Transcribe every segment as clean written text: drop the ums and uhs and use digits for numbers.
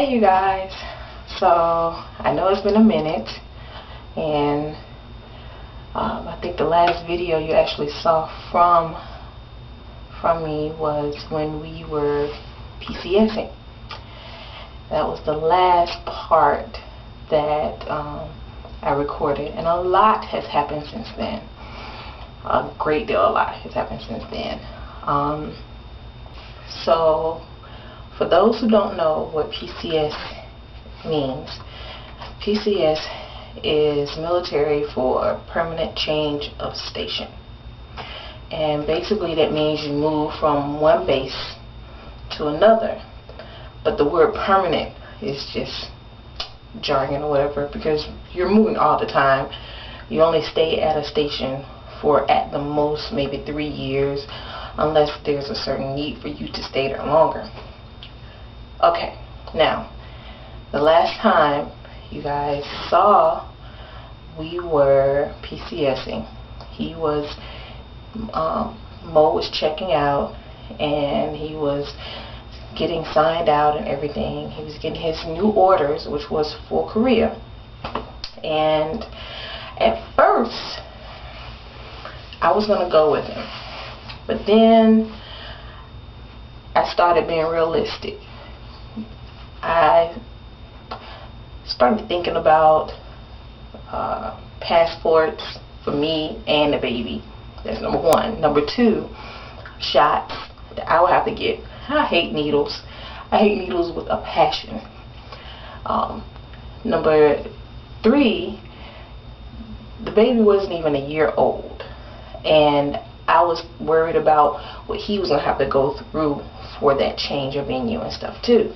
Hey you guys, so I know it's been a minute, and I think the last video you actually saw from me was when we were PCSing. That was the last part that I recorded, and a lot has happened since then. A great deal, a lot has happened since then. So for those who don't know what PCS means, PCS is military for permanent change of station. And basically that means you move from one base to another. But the word permanent is just jargon or whatever, because you're moving all the time. You only stay at a station for at the most maybe 3 years, unless there's a certain need for you to stay there longer. Okay, now the last time you guys saw we were PCSing, Mo was checking out, and he was getting signed out and everything. He was getting his new orders, which was for Korea. And at first I was going to go with him, but then I started being realistic. I started thinking about passports for me and the baby. That's number one. Number two, shots that I would have to get. I hate needles. I hate needles with a passion. Number three, the baby wasn't even a year old, and I was worried about what he was going to have to go through for that change of venue and stuff too.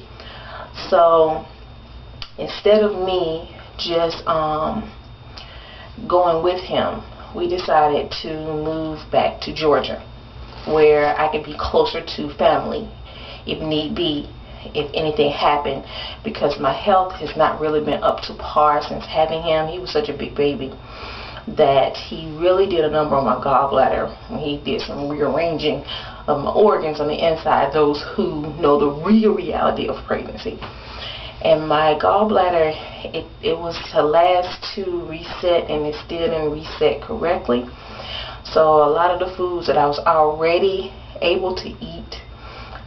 So instead of me just going with him, we decided to move back to Georgia, where I could be closer to family if need be, if anything happened, because my health has not really been up to par since having him. He was such a big baby that he really did a number on my gallbladder. He did some rearranging of my organs on the inside, those who know the real reality of pregnancy. And my gallbladder, it was the last to reset, and it still didn't reset correctly. So a lot of the foods that I was already able to eat,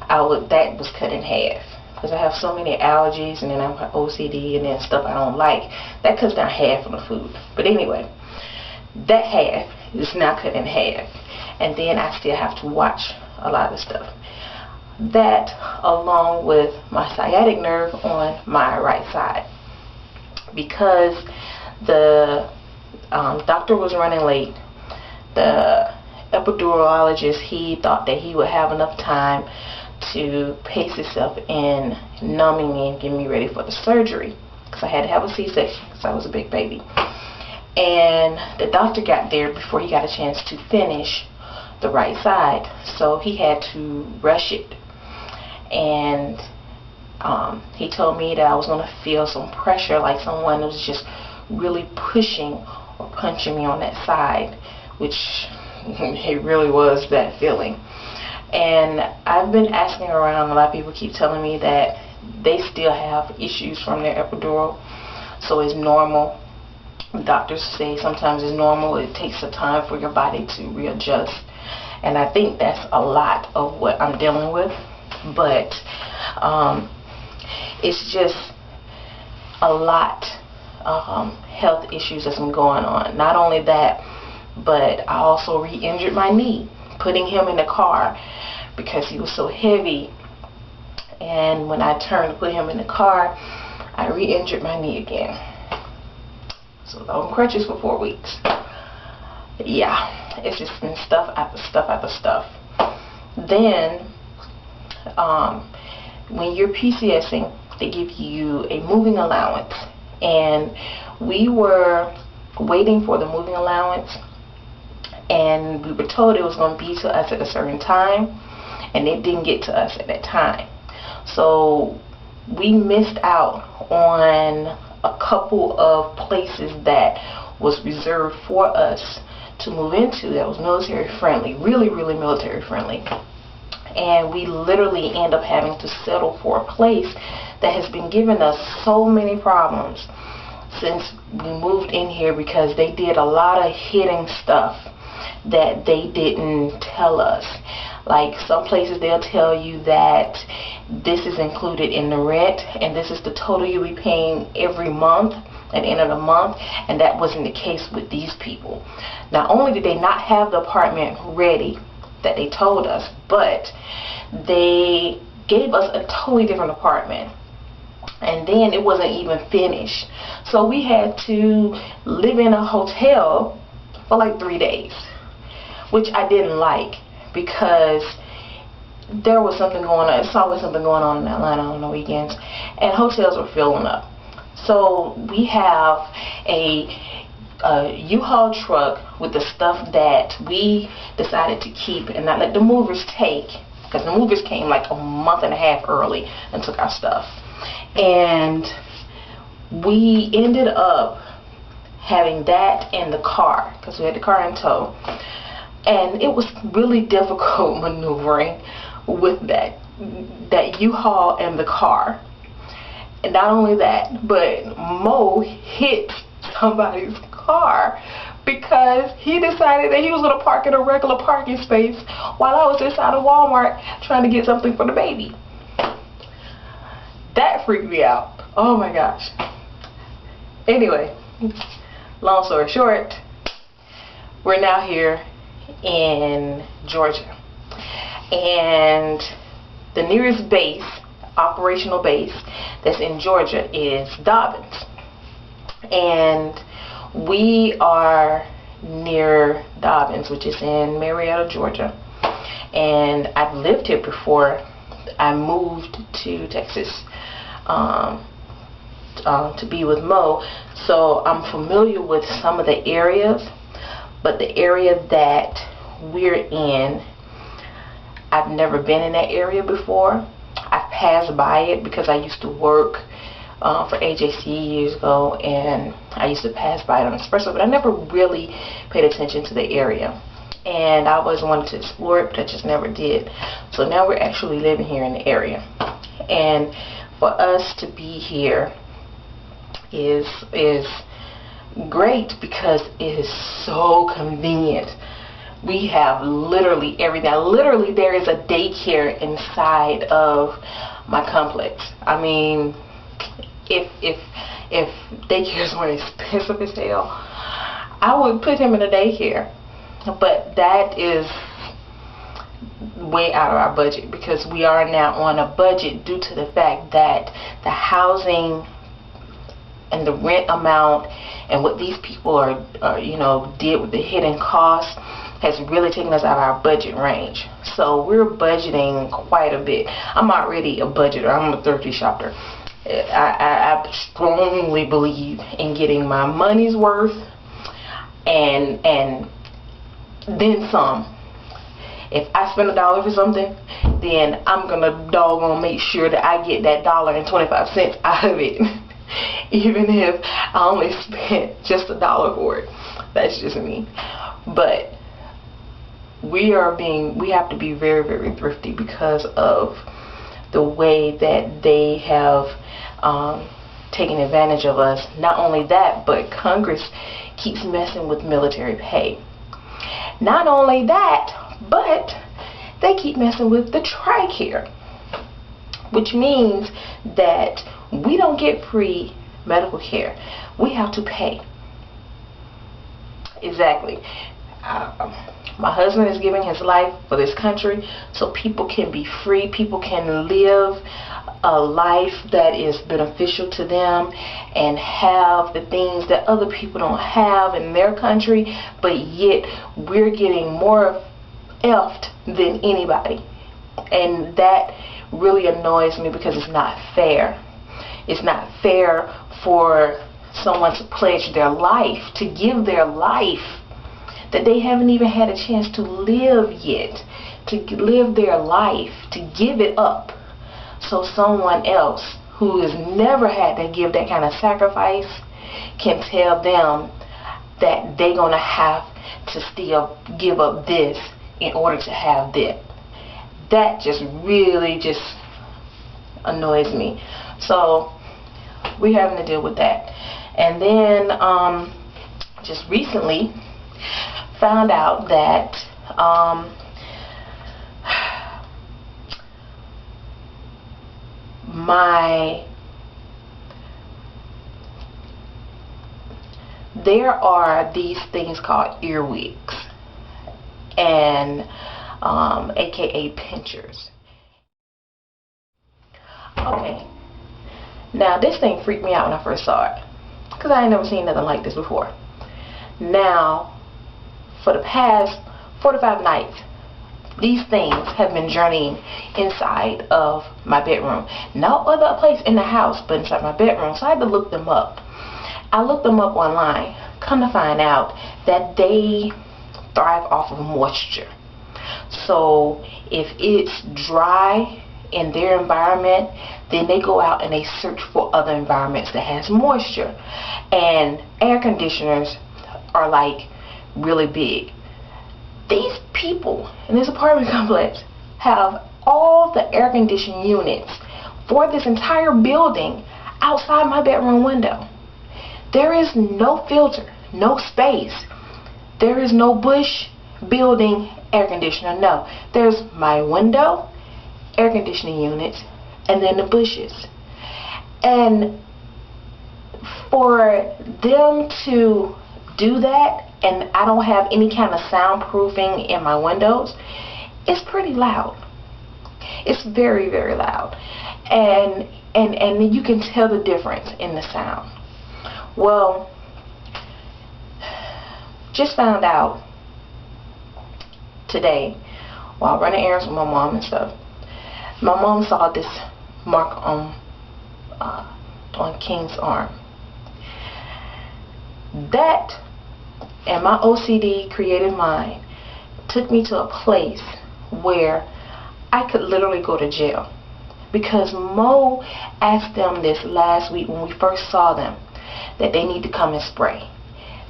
that was cut in half, because I have so many allergies, and then I have OCD, and then stuff I don't like. That cuts down half of the food. But anyway, that half is now cut in half, and then I still have to watch a lot of stuff. That, along with my sciatic nerve on my right side, because the doctor was running late. The epidurologist, he thought that he would have enough time to pace himself in numbing me and getting me ready for the surgery, because I had to have a C-section because I was a big baby. And the doctor got there before he got a chance to finish the right side, so he had to rush it. And he told me that I was going to feel some pressure, like someone was just really pushing or punching me on that side, which it really was that feeling. And I've been asking around. A lot of people keep telling me that they still have issues from their epidural, so it's normal. Doctors say sometimes it's normal. It takes some time for your body to readjust, and I think that's a lot of what I'm dealing with. But it's just a lot health issues that's been going on. Not only that, but I also re-injured my knee putting him in the car because he was so heavy, and when I turned to put him in the car, I re-injured my knee again. So I was on crutches for 4 weeks. Yeah, it's just been stuff after stuff after stuff. Then when you're PCSing, they give you a moving allowance, and we were waiting for the moving allowance, and we were told it was going to be to us at a certain time, and it didn't get to us at that time. So we missed out on a couple of places that was reserved for us to move into that was military friendly, really military friendly. and we literally end up having to settle for a place that has been giving us so many problems since we moved in here, because they did a lot of hidden stuff that they didn't tell us. Like, some places they'll tell you that this is included in the rent and this is the total you'll be paying every month at the end of the month, and that wasn't the case with these people. Not only did they not have the apartment ready that they told us, but they gave us a totally different apartment, and then it wasn't even finished. So we had to live in a hotel for like 3 days, which I didn't like, because there was something going on. It's always something going on in Atlanta on the weekends, and hotels were filling up. So we have a U-Haul truck with the stuff that we decided to keep and not let the movers take, because the movers came like a month and a half early and took our stuff. And we ended up having that in the car, because we had the car in tow, and it was really difficult maneuvering with that U-Haul and the car. And not only that, but Mo hit somebody's car because he decided that he was going to park in a regular parking space while I was inside of Walmart trying to get something for the baby. That freaked me out. Oh my gosh. Anyway, long story short, we're now here in Georgia, and the nearest base, operational base that's in Georgia, is Dobbins, and we are near Dobbins, which is in Marietta, Georgia. And I've lived here before I moved to Texas to be with Mo, so I'm familiar with some of the areas, but the area that we're in, I've never been in that area before. I've passed by it because I used to work for AJC years ago, and I used to pass by it on the expressway, but I never really paid attention to the area. And I always wanted to explore it, but I just never did. So now we're actually living here in the area. And for us to be here is great because it is so convenient. We have literally everything. Literally, there is a daycare inside of my complex. I mean, if daycares were expensive as hell, I would put him in a daycare. But that is way out of our budget, because we are now on a budget due to the fact that the housing and the rent amount and what these people are did with the hidden costs has really taken us out of our budget range. So we're budgeting quite a bit. I'm already a budgeter. I'm a thrifty shopper. I strongly believe in getting my money's worth and then some. If I spend $1 for something, then I'm gonna doggone make sure that I get that $1.25 out of it, even if I only spent just $1 for it. That's just me. But we have to be very, very thrifty because of the way that they have taken advantage of us. Not only that, but Congress keeps messing with military pay. Not only that, but they keep messing with the TRICARE, which means that we don't get free medical care. We have to pay. Exactly. My husband is giving his life for this country so people can be free, people can live a life that is beneficial to them and have the things that other people don't have in their country, but yet we're getting more effed than anybody. And that really annoys me because it's not fair. It's not fair for someone to pledge their life, to give their life that they haven't even had a chance to live yet, to live their life, to give it up, so someone else who has never had to give that kind of sacrifice can tell them that they're going to have to still give up this in order to have that. that just really just annoys me. So we're having to deal with that. And then just recently found out that there are these things called earwigs, and aka pinchers. Okay, now this thing freaked me out when I first saw it, because I ain't never seen nothing like this before. Now, for the past 4 to 5 nights, these things have been journeying inside of my bedroom. No other place in the house but inside my bedroom. So I had to look them up. I looked them up online. Come to find out that they thrive off of moisture. So if it's dry in their environment, then they go out and they search for other environments that has moisture. And air conditioners are like really big. These people in this apartment complex have all the air conditioning units for this entire building outside my bedroom window. There is no filter, no space. There is no Bush building air conditioner. No, there's my window, air conditioning units, and then the bushes. And for them to do that, and I don't have any kind of soundproofing in my windows, it's pretty loud. It's very, very loud. And you can tell the difference in the sound. Well, just found out today while running errands with my mom and stuff. My mom saw this mark on King's arm. That, and my OCD creative mind, took me to a place where I could literally go to jail. Because Mo asked them this last week when we first saw them that they need to come and spray.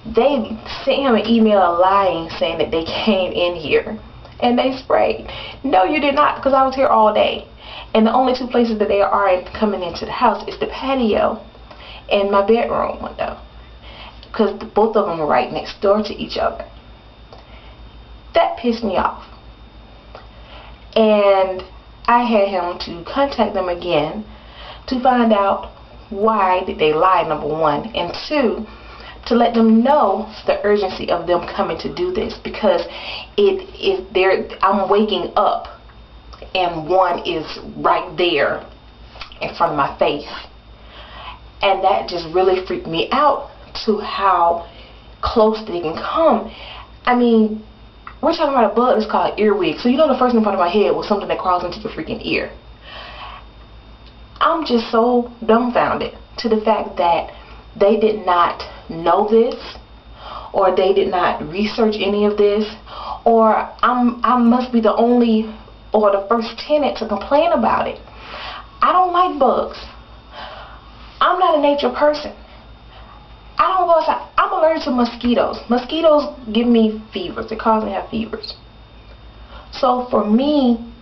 They sent him an email lying saying that they came in here and they sprayed. No, you did not, because I was here all day. And the only 2 places that they are coming into the house is the patio and my bedroom window, because both of them are right next door to each other. That pissed me off. And I had him to contact them again to find out why did they lie, number 1, and 2, to let them know the urgency of them coming to do this, because I'm waking up and one is right there in front of my face. And that just really freaked me out to how close they can come. I mean, we're talking about a bug that's called earwig. So you know the first thing in front of my head was something that crawls into your freaking ear. I'm just so dumbfounded to the fact that they did not know this, or they did not research any of this, or I must be the only or the first tenant to complain about it. I don't like bugs. I'm not a nature person. I don't go outside. I'm allergic to mosquitoes. Mosquitoes give me fevers. They cause me to have fevers. So for me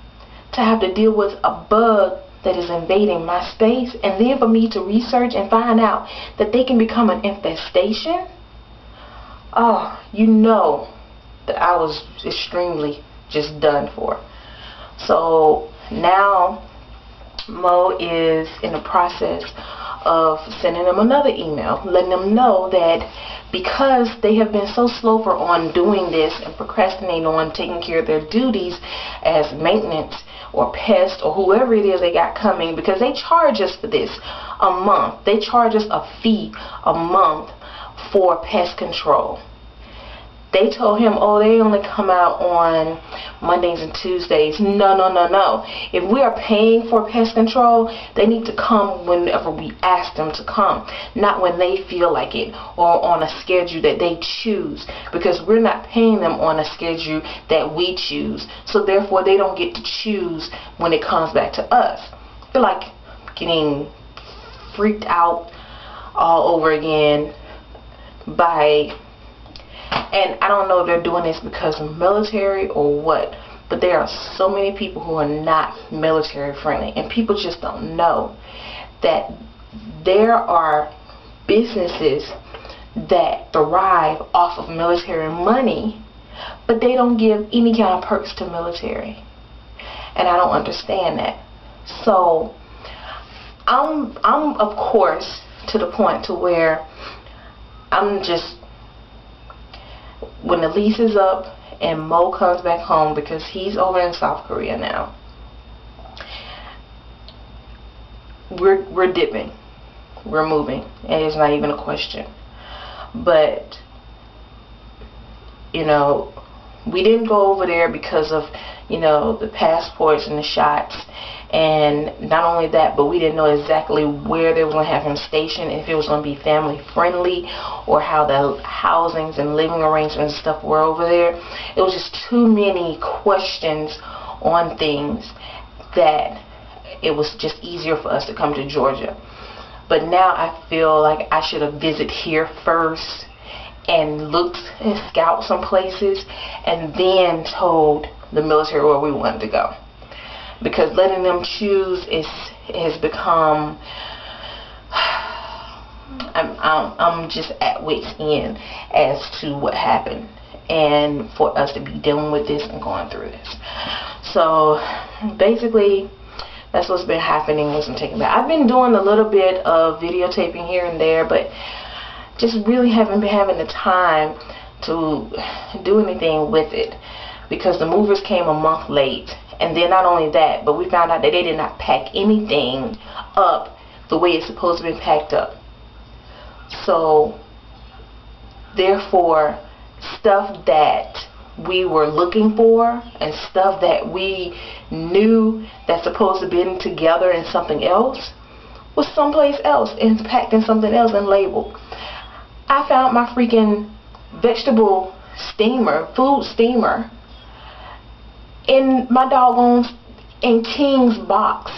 to have to deal with a bug that is invading my space, and then for me to research and find out that they can become an infestation, oh, you know that I was extremely just done for. So now Mo is in the process of sending them another email, letting them know that because they have been so slow on doing this and procrastinating on taking care of their duties as maintenance or pest or whoever it is they got coming, because they charge us for this a month. They charge us a fee a month for pest control. They told him, oh, they only come out on Mondays and Tuesdays. No, no, no, no. If we are paying for pest control, they need to come whenever we ask them to come, not when they feel like it or on a schedule that they choose, because we're not paying them on a schedule that we choose. So therefore, they don't get to choose when it comes back to us. I feel like getting freaked out all over again by... And I don't know if they're doing this because of military or what, But there are so many people who are not military friendly, and people just don't know that there are businesses that thrive off of military money, but they don't give any kind of perks to military, and I don't understand that. So I'm of course to the point to where I'm just, when the lease is up and Mo comes back home, because he's over in South Korea now, we're dipping, we're moving, and it's not even a question. But you know, we didn't go over there because of, you know, the passports and the shots, and not only that, but we didn't know exactly where they were going to have him stationed, if it was going to be family friendly, or how the housings and living arrangements and stuff were over there. It was just too many questions on things that it was just easier for us to come to Georgia. But now I feel like I should have visited here first and looked and scouted some places, and then told the military where we wanted to go. Because letting them choose has become, I'm just at wit's end as to what happened, and for us to be dealing with this and going through this. So basically, that's what's been happening with some taking back. I've been doing a little bit of videotaping here and there, but just really haven't been having the time to do anything with it, because the movers came a month late. And then not only that, but we found out that they did not pack anything up the way it's supposed to be packed up. So therefore, stuff that we were looking for and stuff that we knew that's supposed to be together in something else was someplace else and packed in something else and labeled. I found my freaking vegetable steamer, food steamer, in my doggone in King's box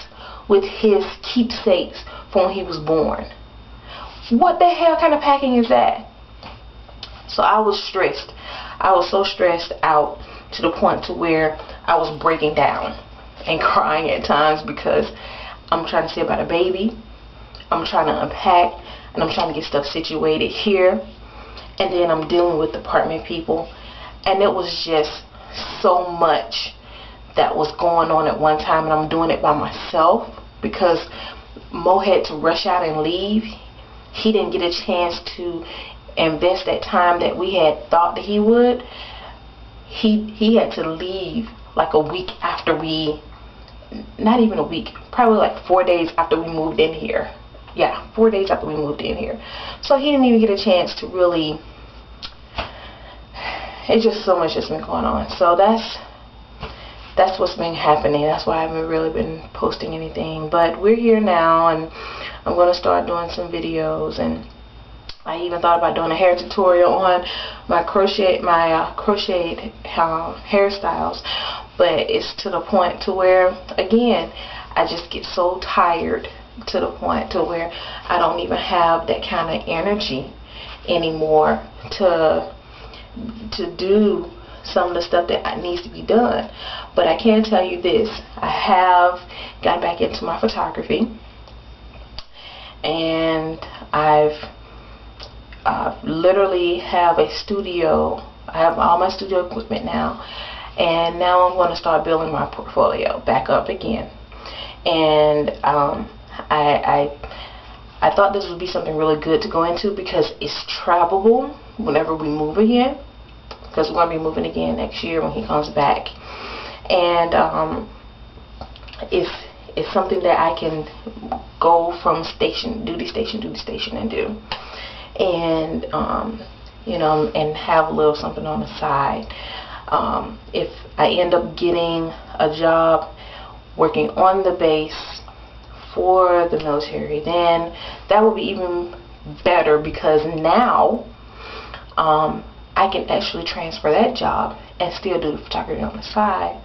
with his keepsakes from when he was born. What the hell kind of packing is that? So I was stressed. I was so stressed out to the point to where I was breaking down and crying at times, because I'm trying to see about a baby, I'm trying to unpack, and I'm trying to get stuff situated here, and then I'm dealing with apartment people, and it was just so much that was going on at one time, and I'm doing it by myself because Mo had to rush out and leave. He didn't get a chance to invest that time that we had thought that he would. He had to leave like a week after we, not even a week, probably like 4 days after we moved in here. Yeah, 4 days after we moved in here. So he didn't even get a chance to really, it's just so much that's been going on. So that's what's been happening. That's why I haven't really been posting anything. But we're here now, and I'm going to start doing some videos. And I even thought about doing a hair tutorial on my crocheted hairstyles. But it's to the point to where, again, I just get so tired to the point to where I don't even have that kind of energy anymore to do some of the stuff that needs to be done. But I can tell you this, I have got back into my photography, and I've literally have a studio. I have all my studio equipment now, and now I'm going to start building my portfolio back up again. And I thought this would be something really good to go into, because it's travelable whenever we move again, because we're going to be moving again next year when he comes back. And if it's something that I can go from duty station and do, and you know, and have a little something on the side. If I end up getting a job working on the base for the military, then that will be even better, because now I can actually transfer that job and still do the photography on the side,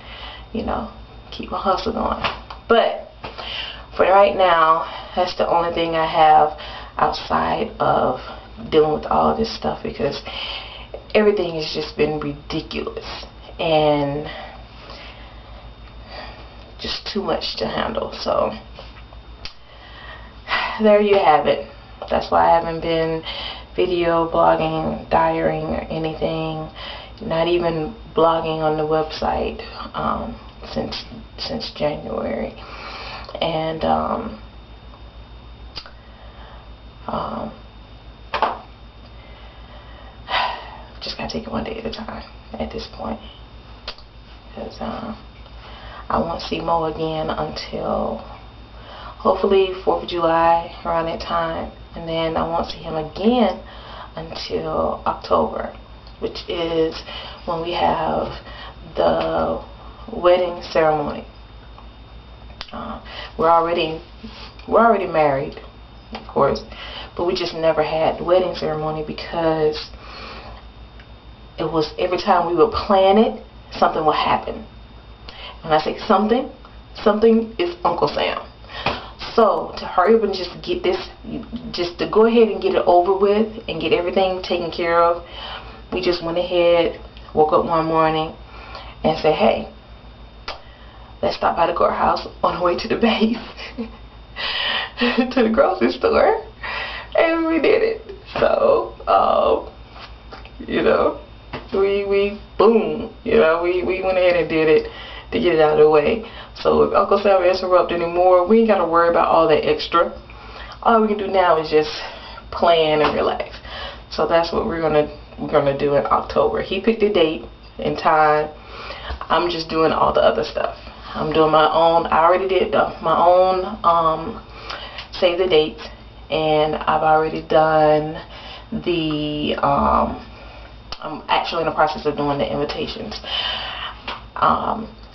you know, keep my hustle going. But for right now, that's the only thing I have outside of dealing with all of this stuff, because everything has just been ridiculous. And just too much to handle. So there you have it. That's why I haven't been video blogging, diarying, or anything. Not even blogging on the website since January. And just gotta take it one day at a time at this point, because I won't see Mo again until hopefully 4th of July, around that time, and then I won't see him again until October, which is when we have the wedding ceremony. We're already married, of course, but we just never had the wedding ceremony because it was every time we would plan it, something would happen. When I say something is Uncle Sam. So to hurry up and just get this, just to go ahead and get it over with and get everything taken care of, we just went ahead, woke up one morning and said, hey, let's stop by the courthouse on the way to the base to the grocery store, and we did it. So you know, we boom, you know, we went ahead and did it to get it out of the way. So if Uncle Sam interrupt anymore, we ain't got to worry about all that extra. All we can do now is just plan and relax. So that's what we're gonna do in October. He picked a date and time. I'm just doing all the other stuff. I'm doing my own. I already did my own save the dates, and I've already done the I'm actually in the process of doing the invitations.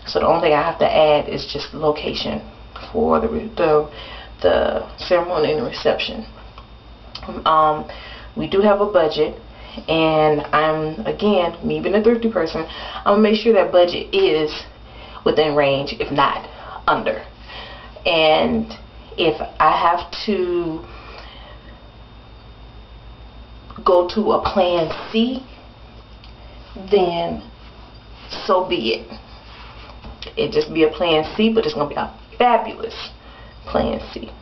So the only thing I have to add is just the location for the ceremony and the reception. We do have a budget, and I'm, again, me being a thrifty person, I'm gonna make sure that budget is within range, if not under. And if I have to go to a plan C, then so be it. It just be a plan C, but it's gonna be a fabulous plan C.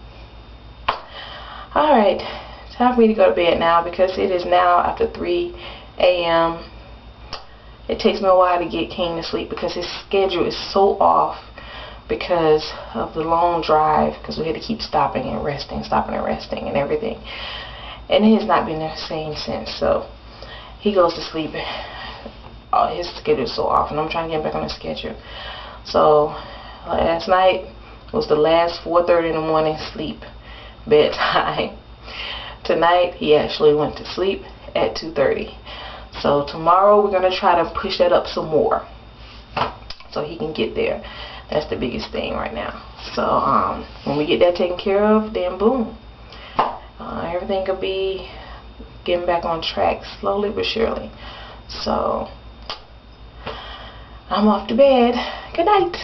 Alright, time for me to go to bed now, because it is now after 3 a.m. It takes me a while to get King to sleep because his schedule is so off because of the long drive, because we had to keep stopping and resting and everything. And it has not been the same since. So he goes to sleep. His schedule is so off, and I'm trying to get back on his schedule. So last night was the last 4:30 in the morning sleep bedtime. Tonight he actually went to sleep at 2:30. So tomorrow we're gonna try to push that up some more so he can get there. That's the biggest thing right now. So when we get that taken care of, then boom, everything could be getting back on track slowly but surely. So I'm off to bed. Good night.